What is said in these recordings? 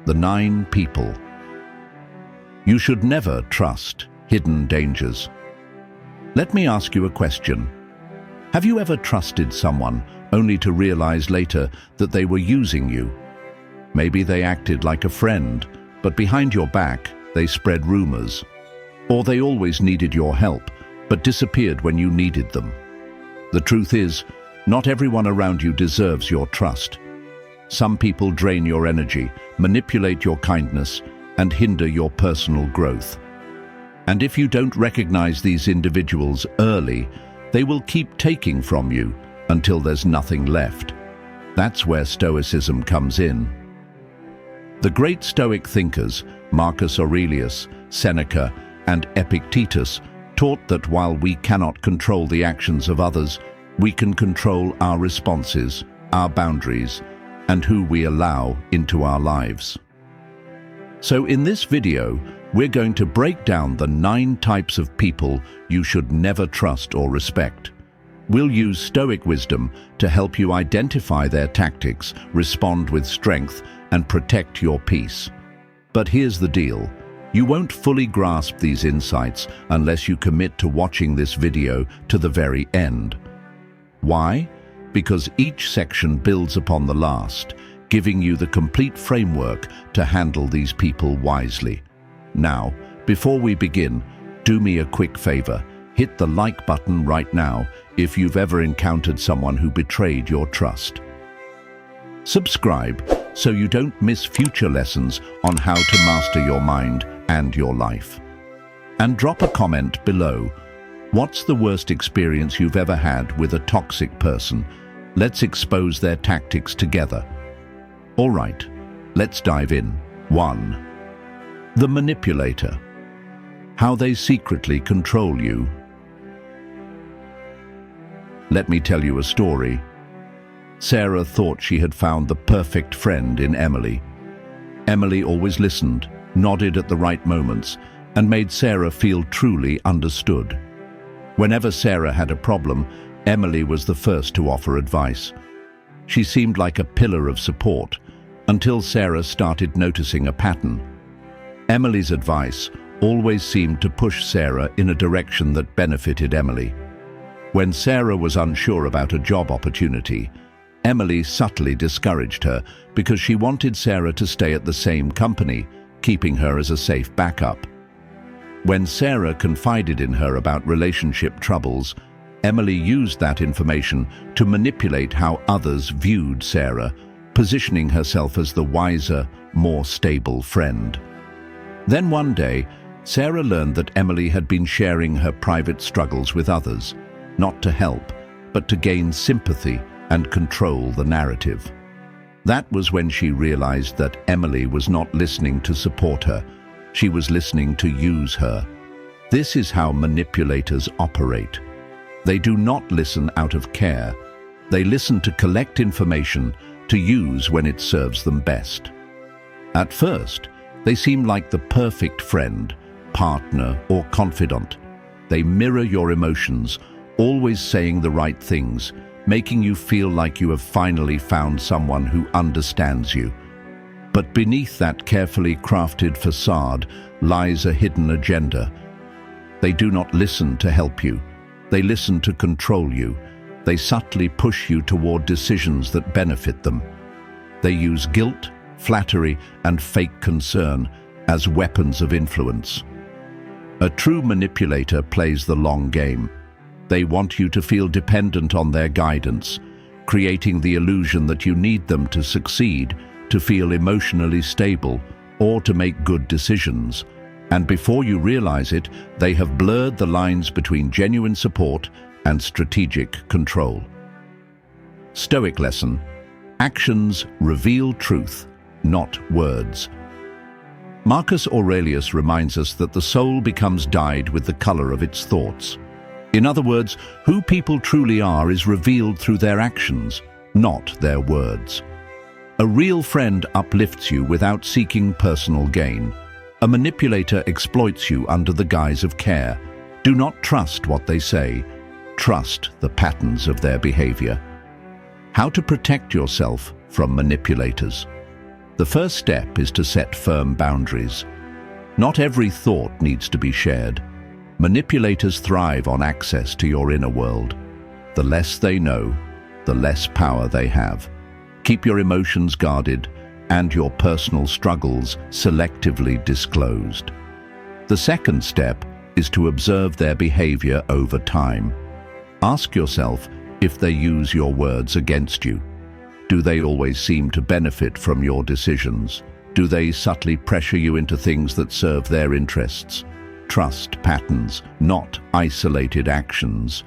The 9 people. You should never trust hidden dangers. Let me ask you a question. Have you ever trusted someone only to realize later that they were using you? Maybe they acted like a friend, but behind your back, they spread rumors. Or they always needed your help, but disappeared when you needed them. The truth is, not everyone around you deserves your trust. Some people drain your energy, manipulate your kindness, and hinder your personal growth. And if you don't recognize these individuals early, they will keep taking from you until there's nothing left. That's where Stoicism comes in. The great Stoic thinkers, Marcus Aurelius, Seneca, and Epictetus, taught that while we cannot control the actions of others, we can control our responses, our boundaries, and who we allow into our lives. So in this video, we're going to break down the 9 types of people you should never trust or respect. We'll use Stoic wisdom to help you identify their tactics, respond with strength, and protect your peace. But here's the deal. You won't fully grasp these insights unless you commit to watching this video to the very end. Why? Because each section builds upon the last, giving you the complete framework to handle these people wisely. Now, before we begin, do me a quick favor. Hit the like button right now if you've ever encountered someone who betrayed your trust. Subscribe so you don't miss future lessons on how to master your mind and your life. And drop a comment below. What's the worst experience you've ever had with a toxic person? Let's expose their tactics together. All right, let's dive in. 1. The manipulator. How they secretly control you. Let me tell you a story. Sarah thought she had found the perfect friend in Emily. Emily always listened, nodded at the right moments, and made Sarah feel truly understood. Whenever Sarah had a problem, Emily was the first to offer advice. She seemed like a pillar of support, until Sarah started noticing a pattern. Emily's advice always seemed to push Sarah in a direction that benefited Emily. When Sarah was unsure about a job opportunity, Emily subtly discouraged her because she wanted Sarah to stay at the same company, keeping her as a safe backup. When Sarah confided in her about relationship troubles, Emily used that information to manipulate how others viewed Sarah, positioning herself as the wiser, more stable friend. Then one day, Sarah learned that Emily had been sharing her private struggles with others, not to help, but to gain sympathy and control the narrative. That was when she realized that Emily was not listening to support her, she was listening to use her. This is how manipulators operate. They do not listen out of care. They listen to collect information to use when it serves them best. At first, they seem like the perfect friend, partner, or confidant. They mirror your emotions, always saying the right things, making you feel like you have finally found someone who understands you. But beneath that carefully crafted facade lies a hidden agenda. They do not listen to help you. They listen to control you. They subtly push you toward decisions that benefit them. They use guilt, flattery, and fake concern as weapons of influence. A true manipulator plays the long game. They want you to feel dependent on their guidance, creating the illusion that you need them to succeed, to feel emotionally stable, or to make good decisions. And before you realize it, they have blurred the lines between genuine support and strategic control. Stoic lesson: actions reveal truth, not words. Marcus Aurelius reminds us that the soul becomes dyed with the color of its thoughts. In other words, who people truly are is revealed through their actions, not their words. A real friend uplifts you without seeking personal gain. A manipulator exploits you under the guise of care. Do not trust what they say. Trust the patterns of their behavior. How to protect yourself from manipulators. The first step is to set firm boundaries. Not every thought needs to be shared. Manipulators thrive on access to your inner world. The less they know, the less power they have. Keep your emotions guarded and your personal struggles selectively disclosed. The second step is to observe their behavior over time. Ask yourself if they use your words against you. Do they always seem to benefit from your decisions? Do they subtly pressure you into things that serve their interests? Trust patterns, not isolated actions.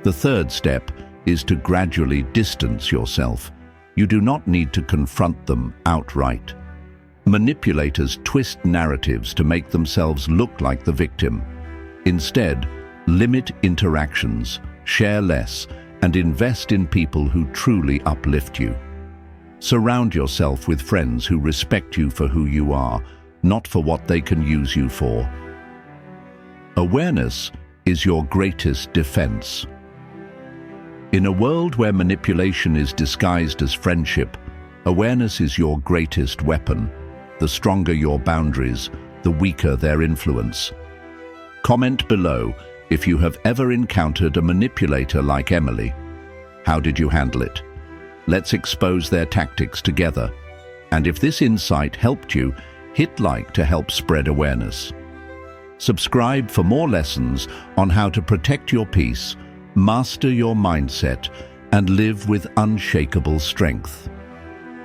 The third step is to gradually distance yourself. You do not need to confront them outright. Manipulators twist narratives to make themselves look like the victim. Instead, limit interactions, share less, and invest in people who truly uplift you. Surround yourself with friends who respect you for who you are, not for what they can use you for. Awareness is your greatest defense. In a world where manipulation is disguised as friendship, awareness is your greatest weapon. The stronger your boundaries, the weaker their influence. Comment below if you have ever encountered a manipulator like Emily. How did you handle it? Let's expose their tactics together. And if this insight helped you, hit like to help spread awareness. Subscribe for more lessons on how to protect your peace, master your mindset, and live with unshakable strength.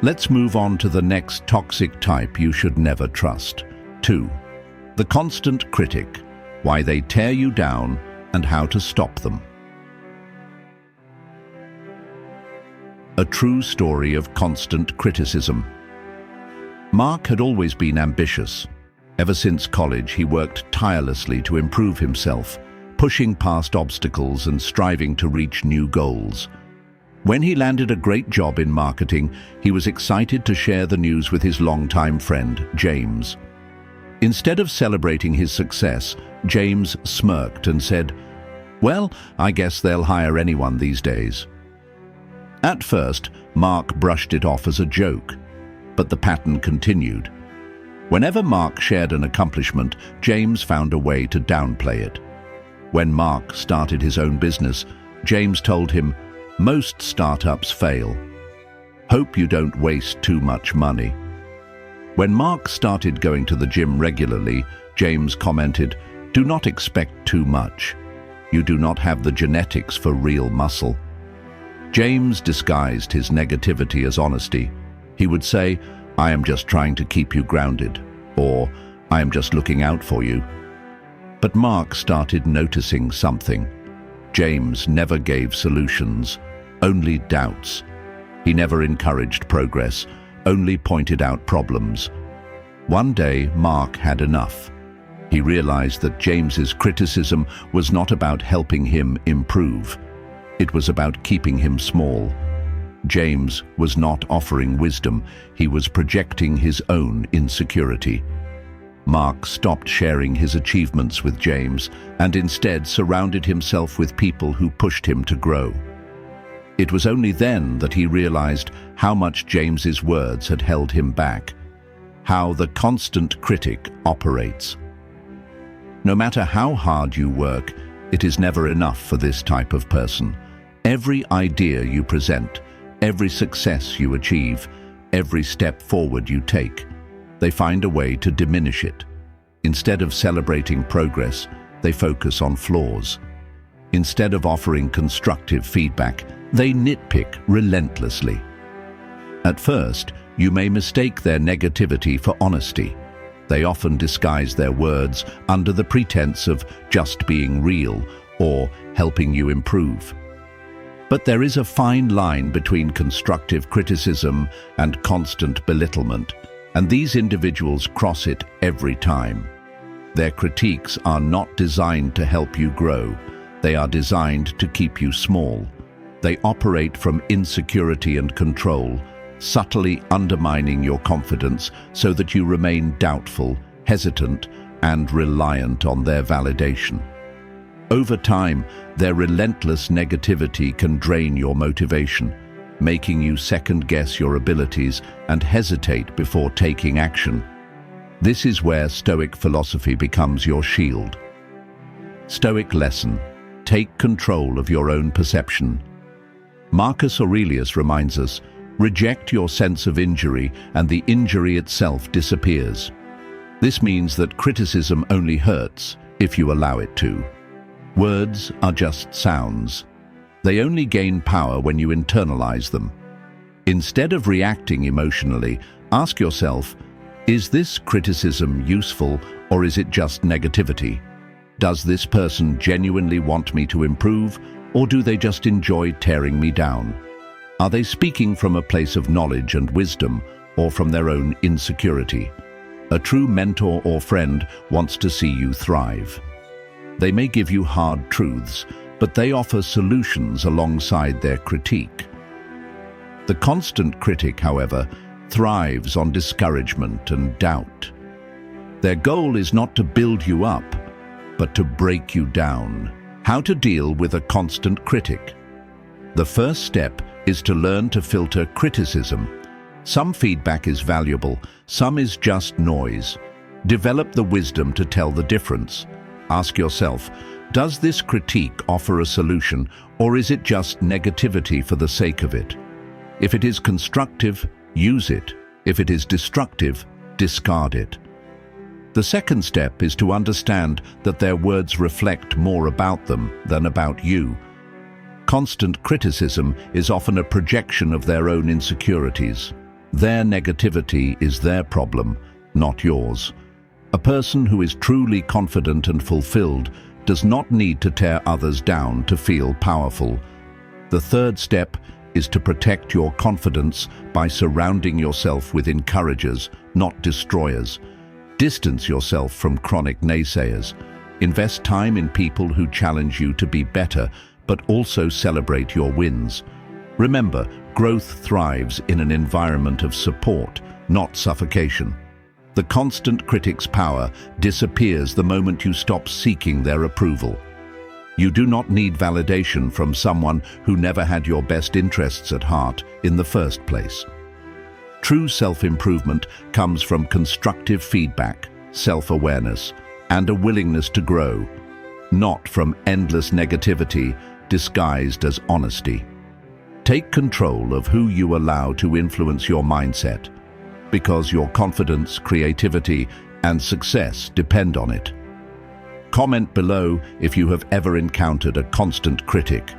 Let's move on to the next toxic type you should never trust. 2. The Constant Critic. Why they tear you down and how to stop them. A true story of constant criticism. Mark had always been ambitious. Ever since college, he worked tirelessly to improve himself, pushing past obstacles and striving to reach new goals. When he landed a great job in marketing, he was excited to share the news with his longtime friend, James. Instead of celebrating his success, James smirked and said, "Well, I guess they'll hire anyone these days." At first, Mark brushed it off as a joke, but the pattern continued. Whenever Mark shared an accomplishment, James found a way to downplay it. When Mark started his own business, James told him, "Most startups fail. Hope you don't waste too much money." When Mark started going to the gym regularly, James commented, "Do not expect too much. You do not have the genetics for real muscle." James disguised his negativity as honesty. He would say, "I am just trying to keep you grounded," or "I am just looking out for you." But Mark started noticing something. James never gave solutions, only doubts. He never encouraged progress, only pointed out problems. One day, Mark had enough. He realized that James's criticism was not about helping him improve. It was about keeping him small. James was not offering wisdom, he was projecting his own insecurity. Mark stopped sharing his achievements with James and instead surrounded himself with people who pushed him to grow. It was only then that he realized how much James's words had held him back, how the constant critic operates. No matter how hard you work, it is never enough for this type of person. Every idea you present, every success you achieve, every step forward you take, they find a way to diminish it. Instead of celebrating progress, they focus on flaws. Instead of offering constructive feedback, they nitpick relentlessly. At first, you may mistake their negativity for honesty. They often disguise their words under the pretense of just being real or helping you improve. But there is a fine line between constructive criticism and constant belittlement, and these individuals cross it every time. Their critiques are not designed to help you grow. They are designed to keep you small. They operate from insecurity and control, subtly undermining your confidence so that you remain doubtful, hesitant, and reliant on their validation. Over time, their relentless negativity can drain your motivation. making you second-guess your abilities and hesitate before taking action. This is where Stoic philosophy becomes your shield. Stoic lesson: take control of your own perception. Marcus Aurelius reminds us, reject your sense of injury and the injury itself disappears. This means that criticism only hurts if you allow it to. Words are just sounds. They only gain power when you internalize them. Instead of reacting emotionally, ask yourself, is this criticism useful or is it just negativity? Does this person genuinely want me to improve, or do they just enjoy tearing me down? Are they speaking from a place of knowledge and wisdom, or from their own insecurity? A true mentor or friend wants to see you thrive. They may give you hard truths, but they offer solutions alongside their critique. The constant critic, however, thrives on discouragement and doubt. Their goal is not to build you up, but to break you down. How to deal with a constant critic? The first step is to learn to filter criticism. Some feedback is valuable, some is just noise. Develop the wisdom to tell the difference. Ask yourself, does this critique offer a solution, or is it just negativity for the sake of it? If it is constructive, use it. If it is destructive, discard it. The second step is to understand that their words reflect more about them than about you. Constant criticism is often a projection of their own insecurities. Their negativity is their problem, not yours. A person who is truly confident and fulfilled does not need to tear others down to feel powerful. The third step is to protect your confidence by surrounding yourself with encouragers, not destroyers. Distance yourself from chronic naysayers. Invest time in people who challenge you to be better, but also celebrate your wins. Remember, growth thrives in an environment of support, not suffocation. The constant critic's power disappears the moment you stop seeking their approval. You do not need validation from someone who never had your best interests at heart in the first place. True self-improvement comes from constructive feedback, self-awareness, and a willingness to grow, not from endless negativity disguised as honesty. Take control of who you allow to influence your mindset, because your confidence, creativity, and success depend on it. Comment below if you have ever encountered a constant critic.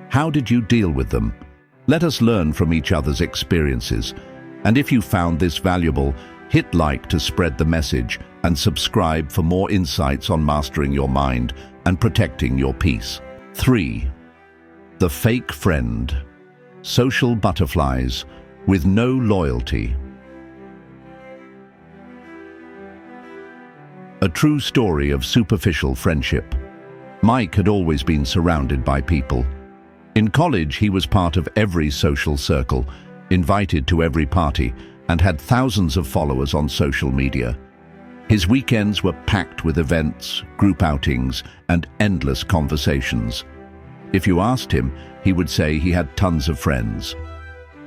How did you deal with them? Let us learn from each other's experiences. And if you found this valuable, hit like to spread the message and subscribe for more insights on mastering your mind and protecting your peace. 3. The fake friend. Social butterflies with no loyalty. A true story of superficial friendship. Mike had always been surrounded by people. In college, he was part of every social circle, invited to every party, and had thousands of followers on social media. His weekends were packed with events, group outings, and endless conversations. If you asked him, he would say he had tons of friends.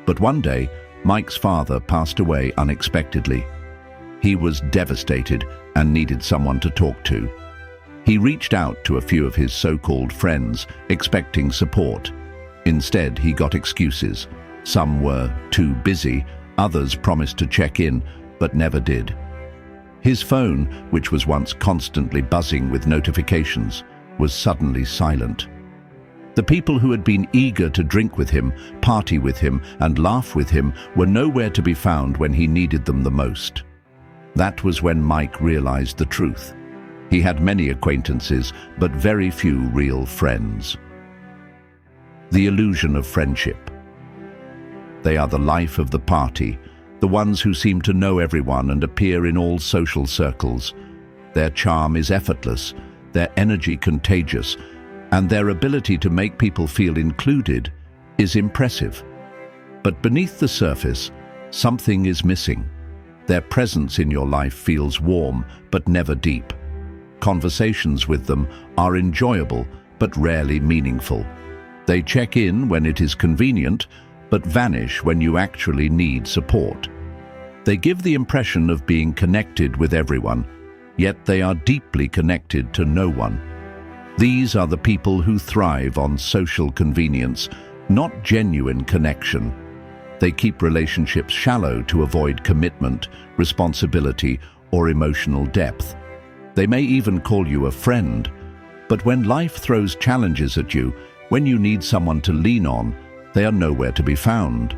But one day, Mike's father passed away unexpectedly. He was devastated and needed someone to talk to. He reached out to a few of his so-called friends, expecting support. Instead, he got excuses. Some were too busy, others promised to check in, but never did. His phone, which was once constantly buzzing with notifications, was suddenly silent. The people who had been eager to drink with him, party with him, and laugh with him were nowhere to be found when he needed them the most. That was when Mike realized the truth. He had many acquaintances, but very few real friends. The illusion of friendship. They are the life of the party, the ones who seem to know everyone and appear in all social circles. Their charm is effortless, their energy contagious, and their ability to make people feel included is impressive. But beneath the surface, something is missing. Their presence in your life feels warm, but never deep. Conversations with them are enjoyable, but rarely meaningful. They check in when it is convenient, but vanish when you actually need support. They give the impression of being connected with everyone, yet they are deeply connected to no one. These are the people who thrive on social convenience, not genuine connection. They keep relationships shallow to avoid commitment, responsibility, or emotional depth. They may even call you a friend, but when life throws challenges at you, when you need someone to lean on, they are nowhere to be found.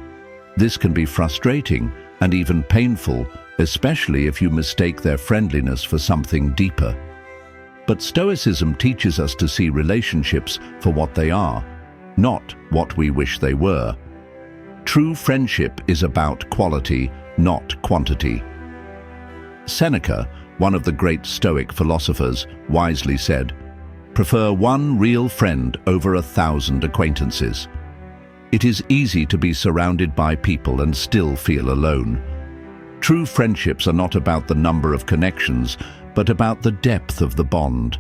This can be frustrating and even painful, especially if you mistake their friendliness for something deeper. But Stoicism teaches us to see relationships for what they are, not what we wish they were. True friendship is about quality, not quantity. Seneca, one of the great Stoic philosophers, wisely said, "Prefer one real friend over 1,000 acquaintances." It is easy to be surrounded by people and still feel alone. True friendships are not about the number of connections, but about the depth of the bond.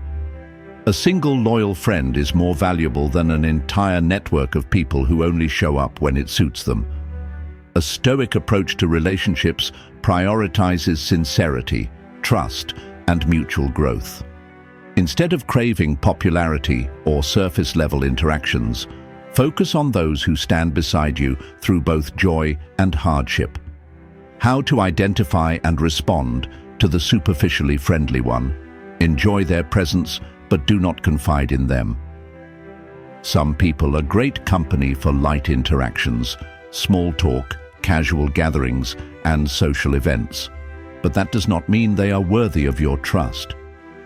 A single loyal friend is more valuable than an entire network of people who only show up when it suits them. A Stoic approach to relationships prioritizes sincerity, trust, and mutual growth. Instead of craving popularity or surface-level interactions, focus on those who stand beside you through both joy and hardship. How to identify and respond to the superficially friendly one. Enjoy their presence, but do not confide in them. Some people are great company for light interactions, small talk, casual gatherings, and social events. But that does not mean they are worthy of your trust.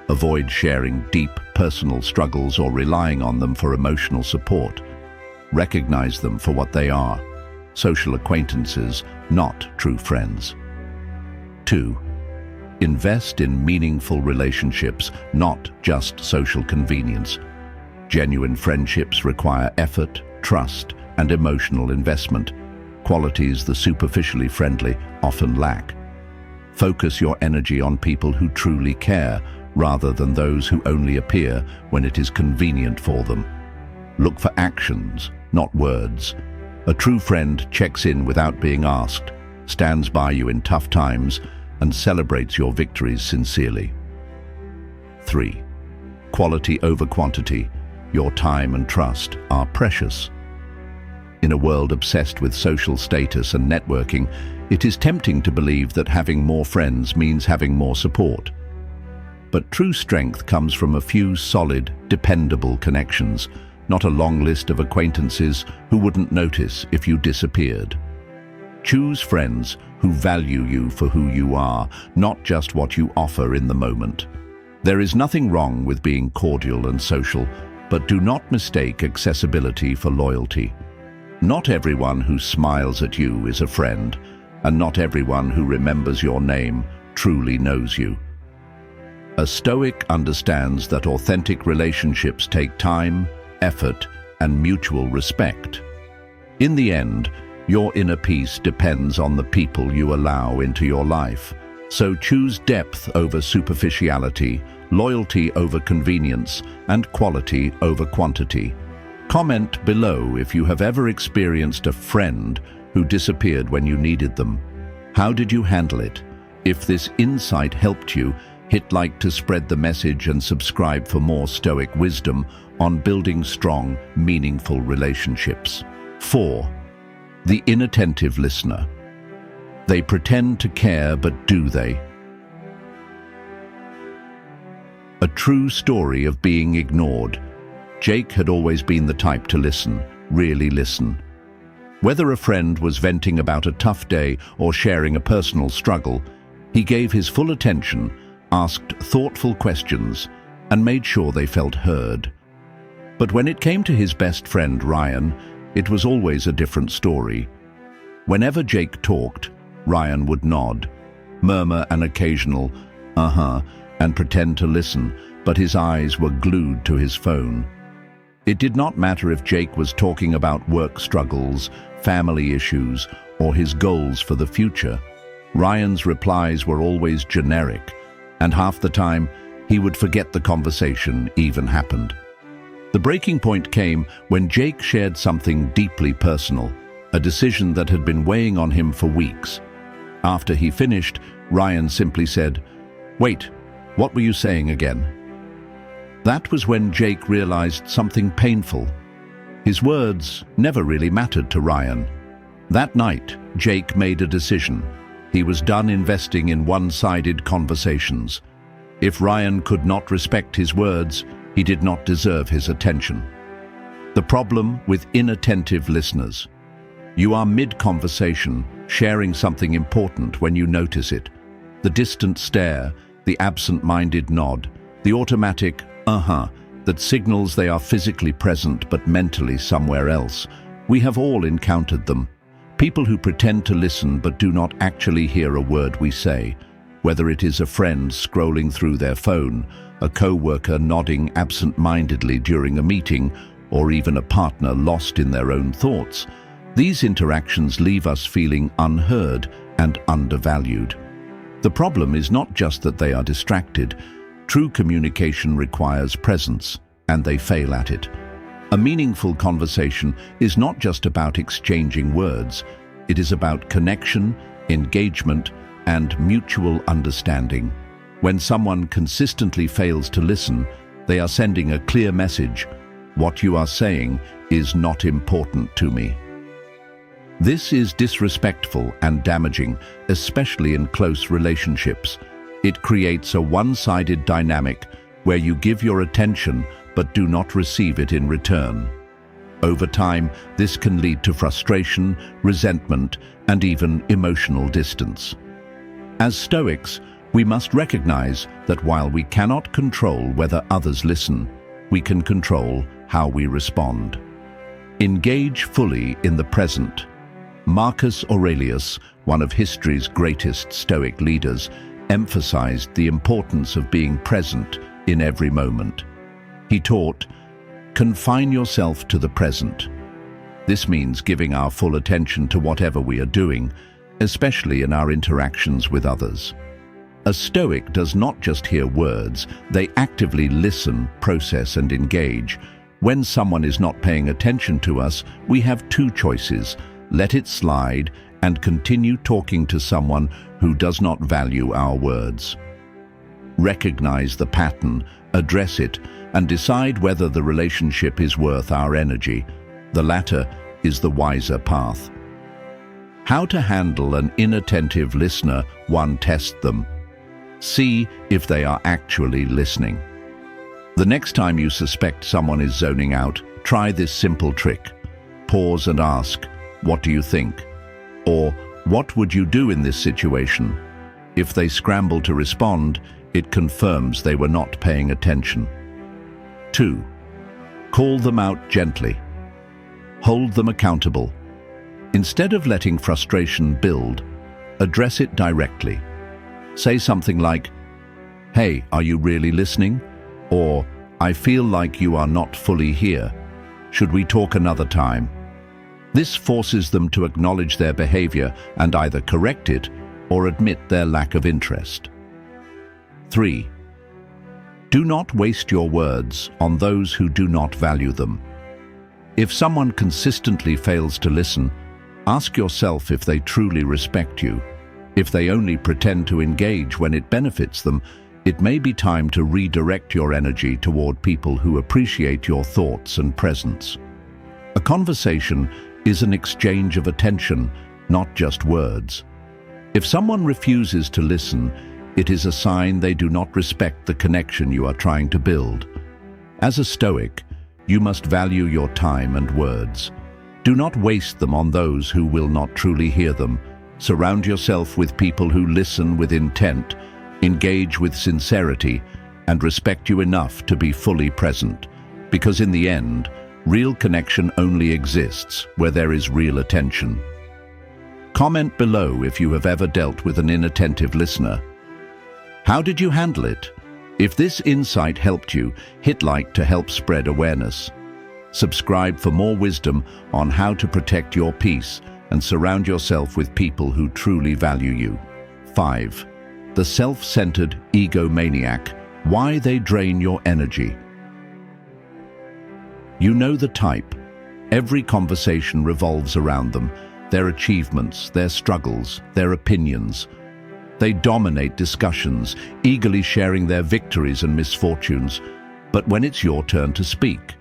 Avoid sharing deep personal struggles or relying on them for emotional support. Recognize them for what they are, social acquaintances, not true friends. 2. Invest in meaningful relationships, not just social convenience. Genuine friendships require effort, trust, and emotional investment, qualities the superficially friendly often lack. Focus your energy on people who truly care, rather than those who only appear when it is convenient for them. Look for actions, not words. A true friend checks in without being asked, stands by you in tough times, and celebrates your victories sincerely. 3. Quality over quantity. Your time and trust are precious. In a world obsessed with social status and networking, it is tempting to believe that having more friends means having more support. But true strength comes from a few solid, dependable connections, not a long list of acquaintances who wouldn't notice if you disappeared. Choose friends who value you for who you are, not just what you offer in the moment. There is nothing wrong with being cordial and social, but do not mistake accessibility for loyalty. Not everyone who smiles at you is a friend, and not everyone who remembers your name truly knows you. A Stoic understands that authentic relationships take time, effort, and mutual respect. In the end, your inner peace depends on the people you allow into your life. So choose depth over superficiality, loyalty over convenience, and quality over quantity. Comment below if you have ever experienced a friend who disappeared when you needed them. How did you handle it? If this insight helped you, hit like to spread the message and subscribe for more Stoic wisdom on building strong, meaningful relationships. 4. The inattentive listener. They pretend to care, but do they? A true story of being ignored. Jake had always been the type to listen, really listen. Whether a friend was venting about a tough day or sharing a personal struggle, he gave his full attention, asked thoughtful questions, and made sure they felt heard. But when it came to his best friend, Ryan, it was always a different story. Whenever Jake talked, Ryan would nod, murmur an occasional, "uh-huh," and pretend to listen, but his eyes were glued to his phone. It did not matter if Jake was talking about work struggles, family issues, or his goals for the future. Ryan's replies were always generic, and half the time, he would forget the conversation even happened. The breaking point came when Jake shared something deeply personal, a decision that had been weighing on him for weeks. After he finished, Ryan simply said, "Wait, what were you saying again?" That was when Jake realized something painful. His words never really mattered to Ryan. That night, Jake made a decision. He was done investing in one-sided conversations. If Ryan could not respect his words, he did not deserve his attention. The problem with inattentive listeners. You are mid-conversation, sharing something important when you notice it. The distant stare, the absent-minded nod, the automatic that signals they are physically present but mentally somewhere else. We have all encountered them. People who pretend to listen but do not actually hear a word we say. Whether it is a friend scrolling through their phone, a co-worker nodding absent-mindedly during a meeting, or even a partner lost in their own thoughts, these interactions leave us feeling unheard and undervalued. The problem is not just that they are distracted. True communication requires presence, and they fail at it. A meaningful conversation is not just about exchanging words. It is about connection, engagement, and mutual understanding. When someone consistently fails to listen, they are sending a clear message: what you are saying is not important to me. This is disrespectful and damaging, especially in close relationships. It creates a one-sided dynamic where you give your attention but do not receive it in return. Over time, this can lead to frustration, resentment, and even emotional distance. As Stoics, we must recognize that while we cannot control whether others listen, we can control how we respond. Engage fully in the present. Marcus Aurelius, one of history's greatest Stoic leaders, emphasized the importance of being present in every moment. He taught, "Confine yourself to the present." This means giving our full attention to whatever we are doing, especially in our interactions with others. A Stoic does not just hear words, they actively listen, process, and engage. When someone is not paying attention to us, we have two choices: let it slide and continue talking to someone who does not value our words. Recognize the pattern, address it, and decide whether the relationship is worth our energy. The latter is the wiser path. How to handle an inattentive listener? 1. Test them. See if they are actually listening. The next time you suspect someone is zoning out, try this simple trick. Pause and ask, "What do you think?" Or, "What would you do in this situation?" If they scramble to respond, it confirms they were not paying attention. 2. Call them out gently. Hold them accountable. Instead of letting frustration build, address it directly. Say something like, "Hey, are you really listening?" Or, "I feel like you are not fully here. Should we talk another time?" This forces them to acknowledge their behavior and either correct it or admit their lack of interest. 3. Do not waste your words on those who do not value them. If someone consistently fails to listen, ask yourself if they truly respect you. If they only pretend to engage when it benefits them, it may be time to redirect your energy toward people who appreciate your thoughts and presence. A conversation is an exchange of attention, not just words. If someone refuses to listen, it is a sign they do not respect the connection you are trying to build. As a Stoic, you must value your time and words. Do not waste them on those who will not truly hear them. Surround yourself with people who listen with intent, engage with sincerity, and respect you enough to be fully present. Because in the end, real connection only exists where there is real attention. Comment below if you have ever dealt with an inattentive listener. How did you handle it? If this insight helped you, hit like to help spread awareness. Subscribe for more wisdom on how to protect your peace and surround yourself with people who truly value you. 5. The self-centered egomaniac. Why they drain your energy. You know the type. Every conversation revolves around them, their achievements, their struggles, their opinions. They dominate discussions, eagerly sharing their victories and misfortunes. But when it's your turn to speak,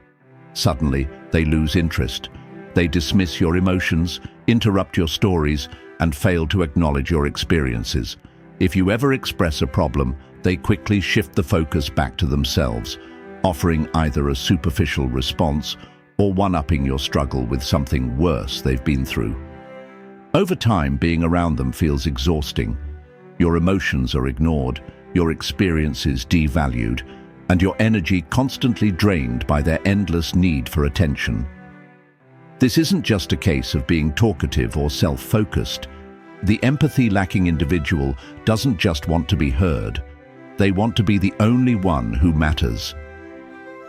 suddenly they lose interest. They dismiss your emotions, interrupt your stories, and fail to acknowledge your experiences. If you ever express a problem, they quickly shift the focus back to themselves, offering either a superficial response or one-upping your struggle with something worse they've been through. Over time, being around them feels exhausting. Your emotions are ignored, your experiences devalued, and your energy constantly drained by their endless need for attention. This isn't just a case of being talkative or self-focused. The empathy-lacking individual doesn't just want to be heard. They want to be the only one who matters.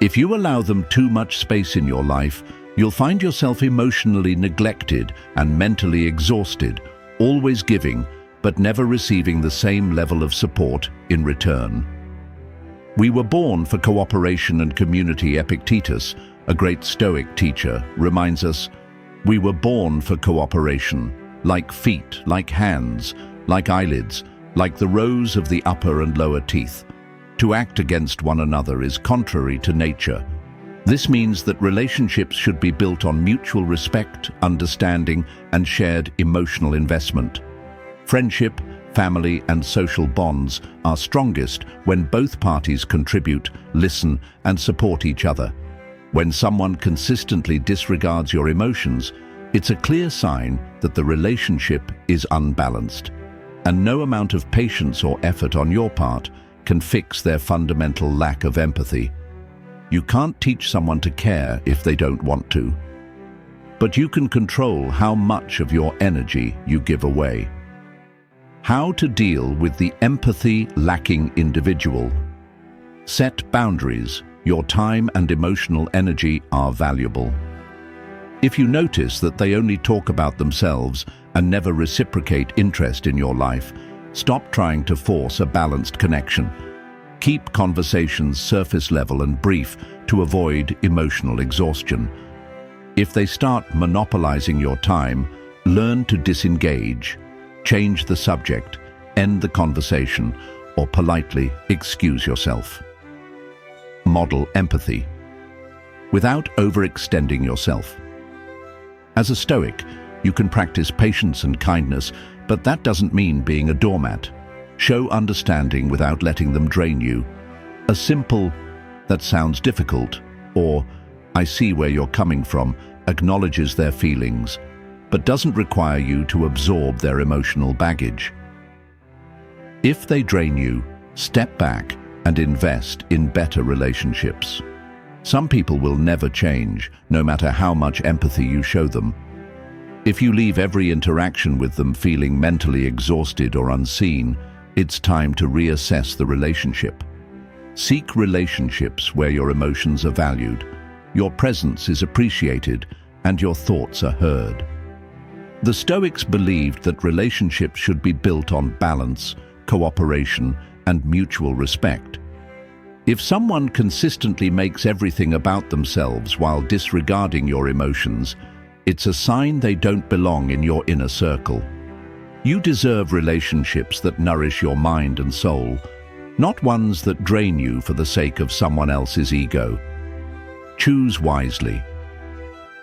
If you allow them too much space in your life, you'll find yourself emotionally neglected and mentally exhausted, always giving, but never receiving the same level of support in return. We were born for cooperation and community. Epictetus, a great Stoic teacher, reminds us, we were born for cooperation, like feet, like hands, like eyelids, like the rows of the upper and lower teeth. To act against one another is contrary to nature. This means that relationships should be built on mutual respect, understanding, and shared emotional investment. Friendship, family, and social bonds are strongest when both parties contribute, listen, and support each other. When someone consistently disregards your emotions, it's a clear sign that the relationship is unbalanced, and no amount of patience or effort on your part can fix their fundamental lack of empathy. You can't teach someone to care if they don't want to, but you can control how much of your energy you give away. How to deal with the empathy-lacking individual. Set boundaries. Your time and emotional energy are valuable. If you notice that they only talk about themselves and never reciprocate interest in your life, stop trying to force a balanced connection. Keep conversations surface level and brief to avoid emotional exhaustion. If they start monopolizing your time, learn to disengage. Change the subject, end the conversation, or politely excuse yourself. Model empathy without overextending yourself. As a Stoic, you can practice patience and kindness, but that doesn't mean being a doormat. Show understanding without letting them drain you. A simple, "that sounds difficult," or "I see where you're coming from," acknowledges their feelings, but doesn't require you to absorb their emotional baggage. If they drain you, step back and invest in better relationships. Some people will never change, no matter how much empathy you show them. If you leave every interaction with them feeling mentally exhausted or unseen, it's time to reassess the relationship. Seek relationships where your emotions are valued, your presence is appreciated, and your thoughts are heard. The Stoics believed that relationships should be built on balance, cooperation, and mutual respect. If someone consistently makes everything about themselves while disregarding your emotions, it's a sign they don't belong in your inner circle. You deserve relationships that nourish your mind and soul, not ones that drain you for the sake of someone else's ego. Choose wisely.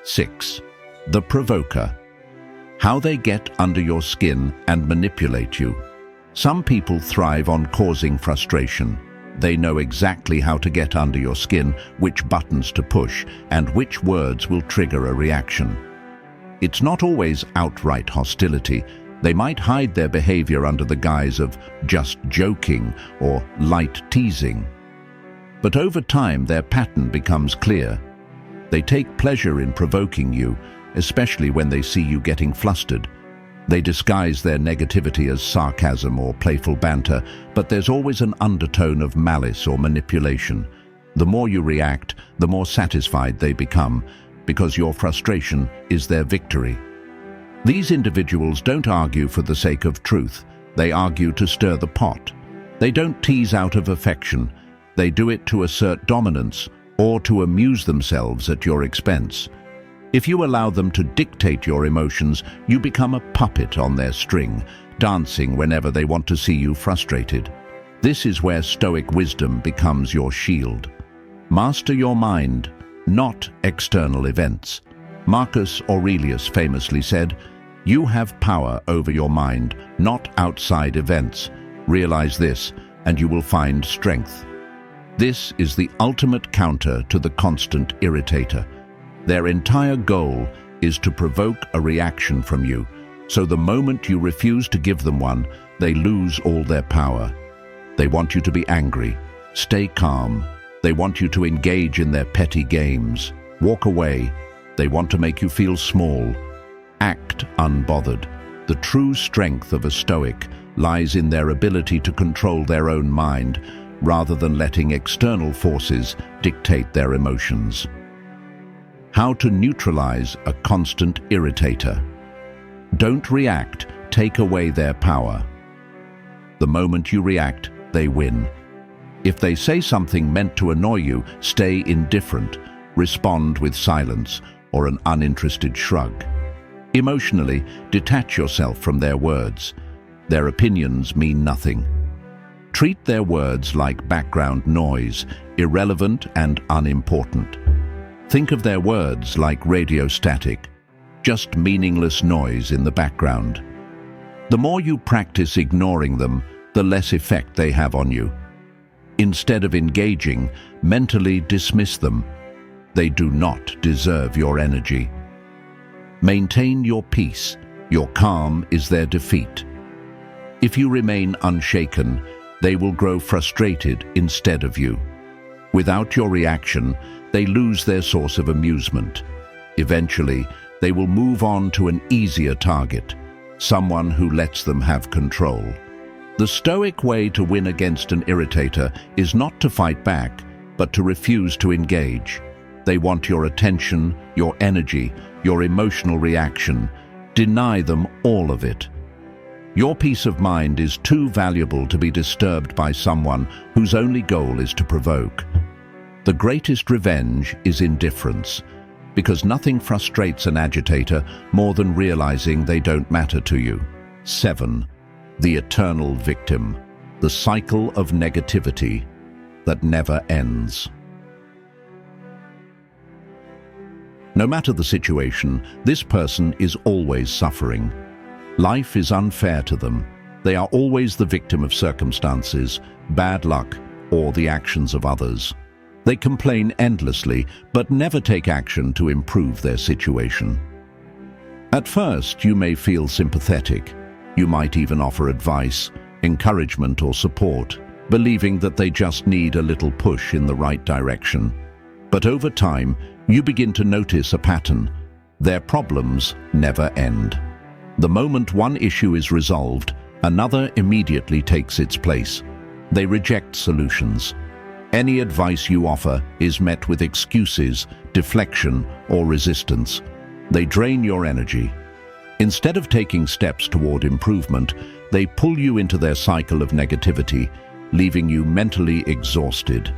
6. The Provoker. How they get under your skin and manipulate you. Some people thrive on causing frustration. They know exactly how to get under your skin, which buttons to push, and which words will trigger a reaction. It's not always outright hostility. They might hide their behavior under the guise of just joking or light teasing. But over time, their pattern becomes clear. They take pleasure in provoking you, especially when they see you getting flustered. They disguise their negativity as sarcasm or playful banter, but there's always an undertone of malice or manipulation. The more you react, the more satisfied they become, because your frustration is their victory. These individuals don't argue for the sake of truth. They argue to stir the pot. They don't tease out of affection. They do it to assert dominance or to amuse themselves at your expense. If you allow them to dictate your emotions, you become a puppet on their string, dancing whenever they want to see you frustrated. This is where Stoic wisdom becomes your shield. Master your mind, not external events. Marcus Aurelius famously said, "You have power over your mind, not outside events. Realize this, and you will find strength." This is the ultimate counter to the constant irritator. Their entire goal is to provoke a reaction from you, so the moment you refuse to give them one, they lose all their power. They want you to be angry. Stay calm. They want you to engage in their petty games. Walk away. They want to make you feel small. Act unbothered. The true strength of a Stoic lies in their ability to control their own mind, rather than letting external forces dictate their emotions. How to neutralize a constant irritator. Don't react, take away their power. The moment you react, they win. If they say something meant to annoy you, stay indifferent, respond with silence or an uninterested shrug. Emotionally, detach yourself from their words. Their opinions mean nothing. Treat their words like background noise, irrelevant and unimportant. Think of their words like radio static, just meaningless noise in the background. The more you practice ignoring them, the less effect they have on you. Instead of engaging, mentally dismiss them. They do not deserve your energy. Maintain your peace. Your calm is their defeat. If you remain unshaken, they will grow frustrated instead of you. Without your reaction, they lose their source of amusement. Eventually, they will move on to an easier target, someone who lets them have control. The Stoic way to win against an irritator is not to fight back, but to refuse to engage. They want your attention, your energy, your emotional reaction. Deny them all of it. Your peace of mind is too valuable to be disturbed by someone whose only goal is to provoke. The greatest revenge is indifference, because nothing frustrates an agitator more than realizing they don't matter to you. 7. The eternal victim, the cycle of negativity that never ends. No matter the situation, this person is always suffering. Life is unfair to them. They are always the victim of circumstances, bad luck, or the actions of others. They complain endlessly, but never take action to improve their situation. At first, you may feel sympathetic. You might even offer advice, encouragement, or support, believing that they just need a little push in the right direction. But over time, you begin to notice a pattern. Their problems never end. The moment one issue is resolved, another immediately takes its place. They reject solutions. Any advice you offer is met with excuses, deflection, or resistance. They drain your energy. Instead of taking steps toward improvement, they pull you into their cycle of negativity, leaving you mentally exhausted.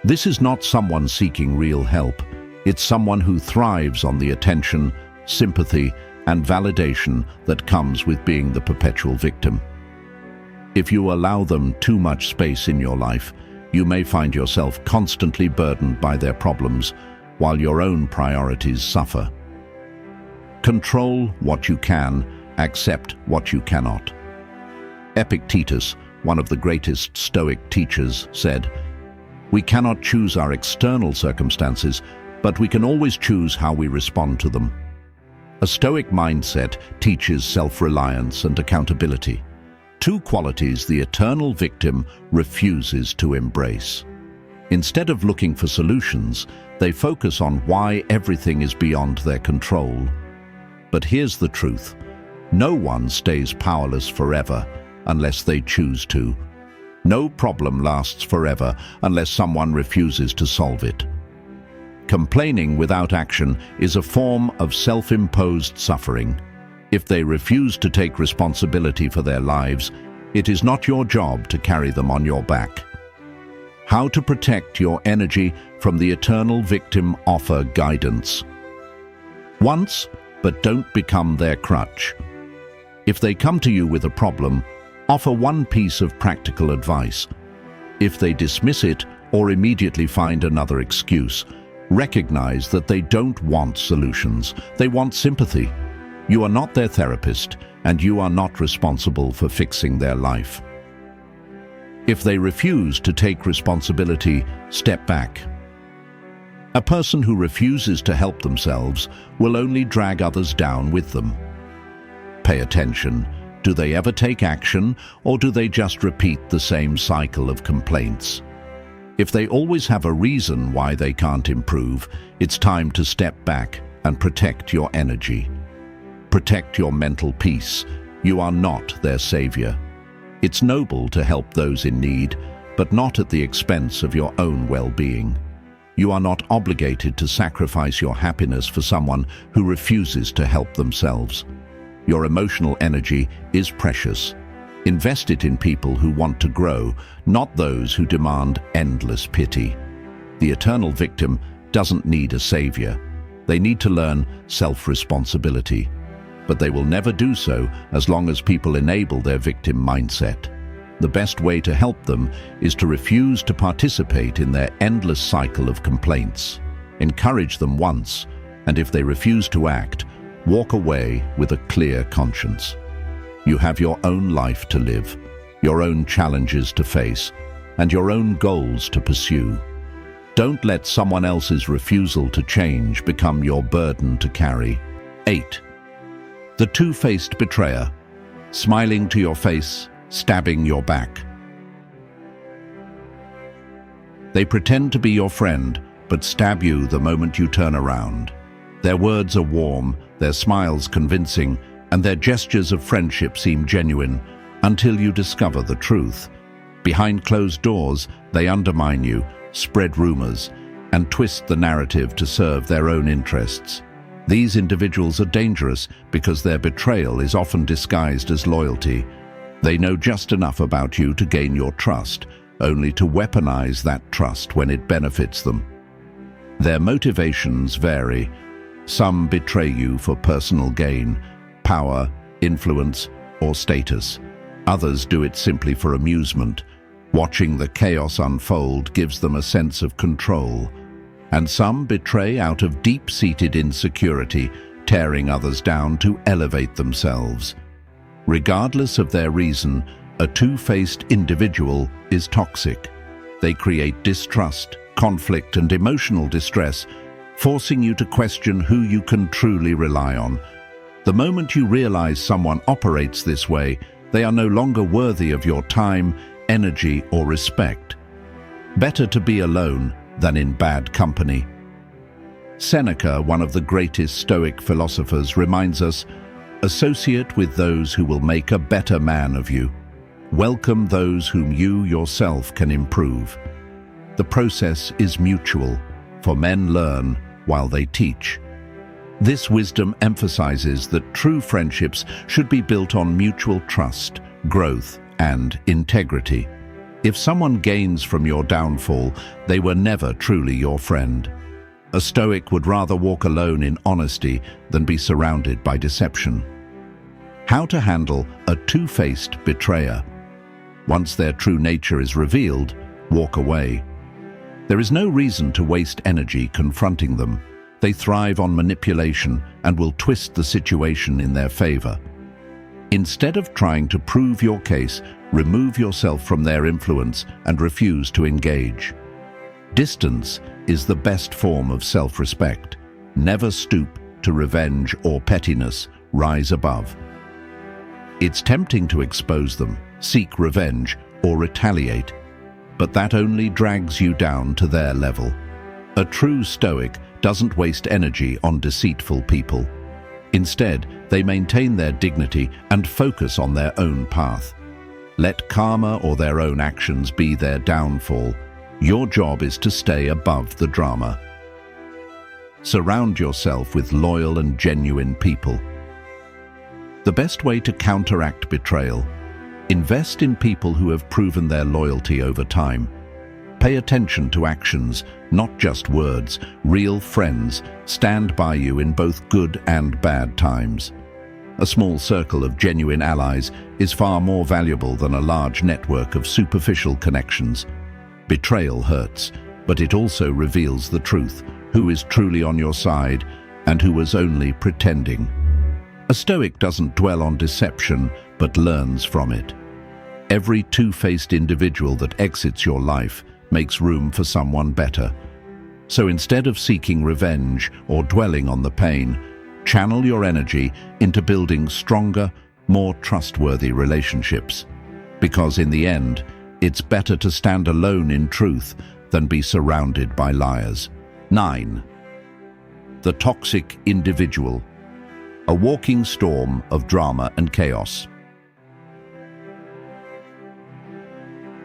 This is not someone seeking real help. It's someone who thrives on the attention, sympathy, and validation that comes with being the perpetual victim. If you allow them too much space in your life, you may find yourself constantly burdened by their problems, while your own priorities suffer. Control what you can, accept what you cannot. Epictetus, one of the greatest Stoic teachers, said, "We cannot choose our external circumstances, but we can always choose how we respond to them." A Stoic mindset teaches self-reliance and accountability, two qualities the eternal victim refuses to embrace. Instead of looking for solutions, they focus on why everything is beyond their control. But here's the truth: no one stays powerless forever unless they choose to. No problem lasts forever unless someone refuses to solve it. Complaining without action is a form of self-imposed suffering. If they refuse to take responsibility for their lives, it is not your job to carry them on your back. How to protect your energy from the eternal victim? Offer guidance. once, but don't become their crutch. If they come to you with a problem, offer one piece of practical advice. If they dismiss it or immediately find another excuse, recognize that they don't want solutions, they want sympathy. You are not their therapist, and you are not responsible for fixing their life. If they refuse to take responsibility, step back. A person who refuses to help themselves will only drag others down with them. Pay attention. Do they ever take action, or do they just repeat the same cycle of complaints? If they always have a reason why they can't improve, it's time to step back and protect your energy. Protect your mental peace. You are not their savior. It's noble to help those in need, but not at the expense of your own well-being. You are not obligated to sacrifice your happiness for someone who refuses to help themselves. Your emotional energy is precious. Invest it in people who want to grow, not those who demand endless pity. The eternal victim doesn't need a savior. They need to learn self-responsibility. But they will never do so as long as people enable their victim mindset. The best way to help them is to refuse to participate in their endless cycle of complaints. Encourage them once, and if they refuse to act, walk away with a clear conscience. You have your own life to live, your own challenges to face, and your own goals to pursue. Don't let someone else's refusal to change become your burden to carry. 8. The two-faced betrayer, smiling to your face, stabbing your back. They pretend to be your friend, but stab you the moment you turn around. Their words are warm, their smiles convincing, and their gestures of friendship seem genuine until you discover the truth. Behind closed doors, they undermine you, spread rumors, and twist the narrative to serve their own interests. These individuals are dangerous because their betrayal is often disguised as loyalty. They know just enough about you to gain your trust, only to weaponize that trust when it benefits them. Their motivations vary. Some betray you for personal gain, power, influence, or status. Others do it simply for amusement. Watching the chaos unfold gives them a sense of control. And some betray out of deep-seated insecurity, tearing others down to elevate themselves. Regardless of their reason, a two-faced individual is toxic. They create distrust, conflict, and emotional distress, forcing you to question who you can truly rely on. The moment you realize someone operates this way, they are no longer worthy of your time, energy, or respect. Better to be alone than in bad company. Seneca, one of the greatest Stoic philosophers, reminds us, associate with those who will make a better man of you. Welcome those whom you yourself can improve. The process is mutual, for men learn while they teach. This wisdom emphasizes that true friendships should be built on mutual trust, growth, and integrity. If someone gains from your downfall, they were never truly your friend. A Stoic would rather walk alone in honesty than be surrounded by deception. How to handle a two-faced betrayer. Once their true nature is revealed, walk away. There is no reason to waste energy confronting them. They thrive on manipulation and will twist the situation in their favor. Instead of trying to prove your case, remove yourself from their influence and refuse to engage. Distance is the best form of self-respect. Never stoop to revenge or pettiness. Rise above. It's tempting to expose them, seek revenge, or retaliate, but that only drags you down to their level. A true Stoic doesn't waste energy on deceitful people. Instead, they maintain their dignity and focus on their own path. Let karma or their own actions be their downfall. Your job is to stay above the drama. Surround yourself with loyal and genuine people. The best way to counteract betrayal: invest in people who have proven their loyalty over time. Pay attention to actions, not just words. Real friends stand by you in both good and bad times. A small circle of genuine allies is far more valuable than a large network of superficial connections. Betrayal hurts, but it also reveals the truth, who is truly on your side and who was only pretending. A Stoic doesn't dwell on deception, but learns from it. Every two-faced individual that exits your life makes room for someone better. So instead of seeking revenge or dwelling on the pain, channel your energy into building stronger, more trustworthy relationships. Because in the end, it's better to stand alone in truth than be surrounded by liars. 9. The toxic individual. A walking storm of drama and chaos.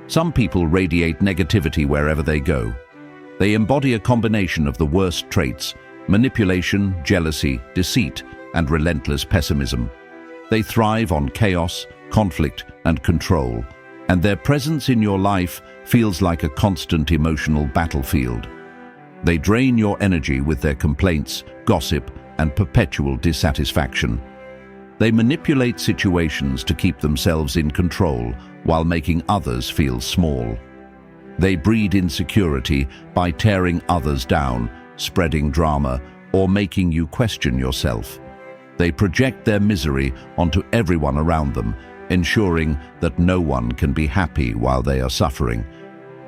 Some people radiate negativity wherever they go. They embody a combination of the worst traits: manipulation, jealousy, deceit, and relentless pessimism. They thrive on chaos, conflict, and control, and their presence in your life feels like a constant emotional battlefield. They drain your energy with their complaints, gossip, and perpetual dissatisfaction. They manipulate situations to keep themselves in control while making others feel small. They breed insecurity by tearing others down, spreading drama, or making you question yourself. They project their misery onto everyone around them, ensuring that no one can be happy while they are suffering.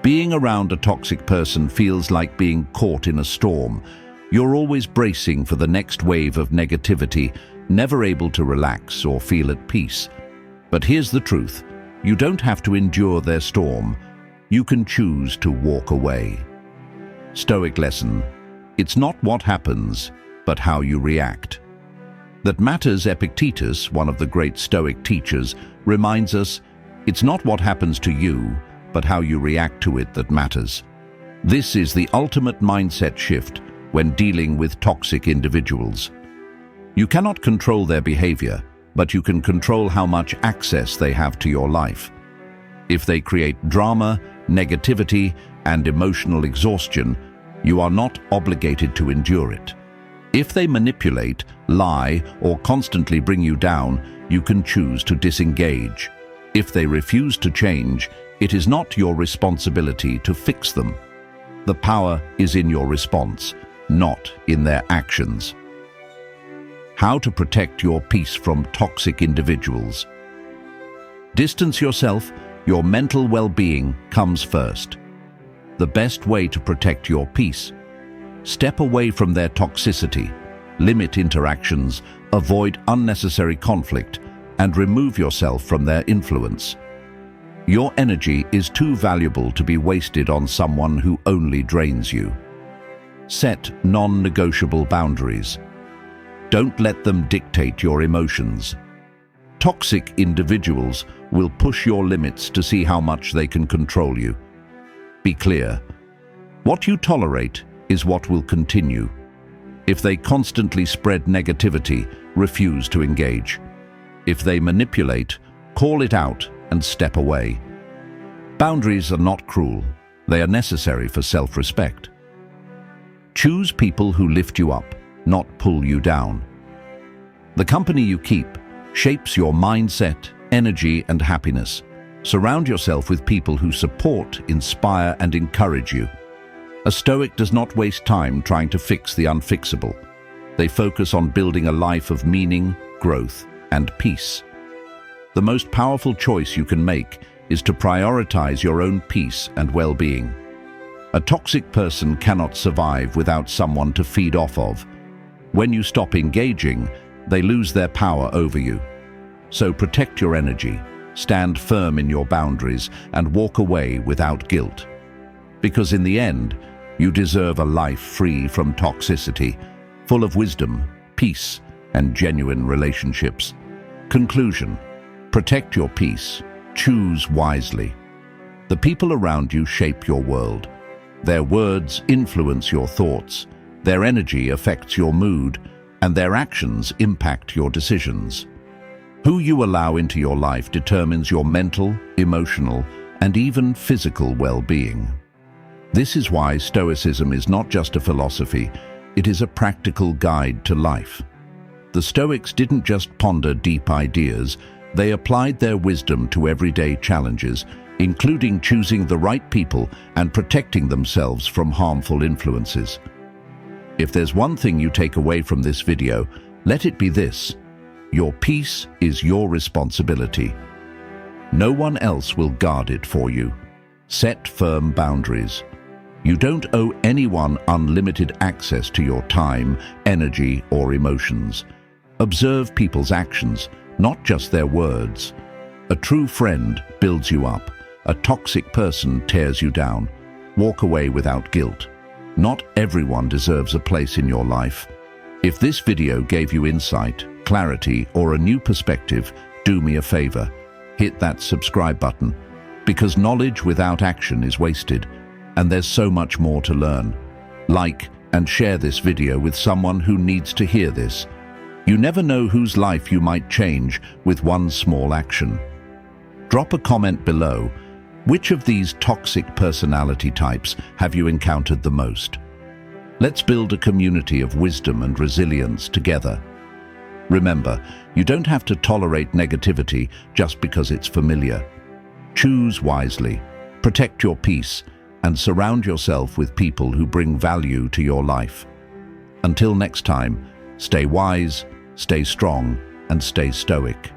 Being around a toxic person feels like being caught in a storm. You're always bracing for the next wave of negativity, never able to relax or feel at peace. But here's the truth: you don't have to endure their storm. You can choose to walk away. Stoic lesson: it's not what happens, but how you react. That matters. Epictetus, one of the great Stoic teachers, reminds us, it's not what happens to you, but how you react to it that matters. This is the ultimate mindset shift when dealing with toxic individuals. You cannot control their behavior, but you can control how much access they have to your life. If they create drama, negativity, and emotional exhaustion, you are not obligated to endure it. If they manipulate, lie, or constantly bring you down, you can choose to disengage. If they refuse to change, it is not your responsibility to fix them. The power is in your response, not in their actions. How to protect your peace from toxic individuals. Distance yourself. Your mental well-being comes first. The best way to protect your peace: step away from their toxicity, limit interactions, avoid unnecessary conflict, and remove yourself from their influence. Your energy is too valuable to be wasted on someone who only drains you. Set non-negotiable boundaries. Don't let them dictate your emotions. Toxic individuals will push your limits to see how much they can control you. Be clear: what you tolerate is what will continue. If they constantly spread negativity, refuse to engage. If they manipulate, call it out and step away. Boundaries are not cruel. They are necessary for self-respect. Choose people who lift you up, not pull you down. The company you keep shapes your mindset, energy, and happiness. Surround yourself with people who support, inspire, and encourage you. A Stoic does not waste time trying to fix the unfixable. They focus on building a life of meaning, growth, and peace. The most powerful choice you can make is to prioritize your own peace and well-being. A toxic person cannot survive without someone to feed off of. When you stop engaging, they lose their power over you. So protect your energy, stand firm in your boundaries, and walk away without guilt. Because in the end, you deserve a life free from toxicity, full of wisdom, peace, and genuine relationships. Conclusion: protect your peace. Choose wisely. The people around you shape your world. Their words influence your thoughts, their energy affects your mood, and their actions impact your decisions. Who you allow into your life determines your mental, emotional, and even physical well-being. This is why Stoicism is not just a philosophy, it is a practical guide to life. The Stoics didn't just ponder deep ideas, they applied their wisdom to everyday challenges, including choosing the right people and protecting themselves from harmful influences. If there's one thing you take away from this video, let it be this: your peace is your responsibility. No one else will guard it for you. Set firm boundaries. You don't owe anyone unlimited access to your time, energy, or emotions. Observe people's actions, not just their words. A true friend builds you up. A toxic person tears you down. Walk away without guilt. Not everyone deserves a place in your life. If this video gave you insight, clarity, or a new perspective, do me a favor. Hit that subscribe button, because knowledge without action is wasted, and there's so much more to learn. Like and share this video with someone who needs to hear this. You never know whose life you might change with one small action. Drop a comment below. Which of these toxic personality types have you encountered the most? Let's build a community of wisdom and resilience together. Remember, you don't have to tolerate negativity just because it's familiar. Choose wisely, protect your peace, and surround yourself with people who bring value to your life. Until next time, stay wise, stay strong, and stay stoic.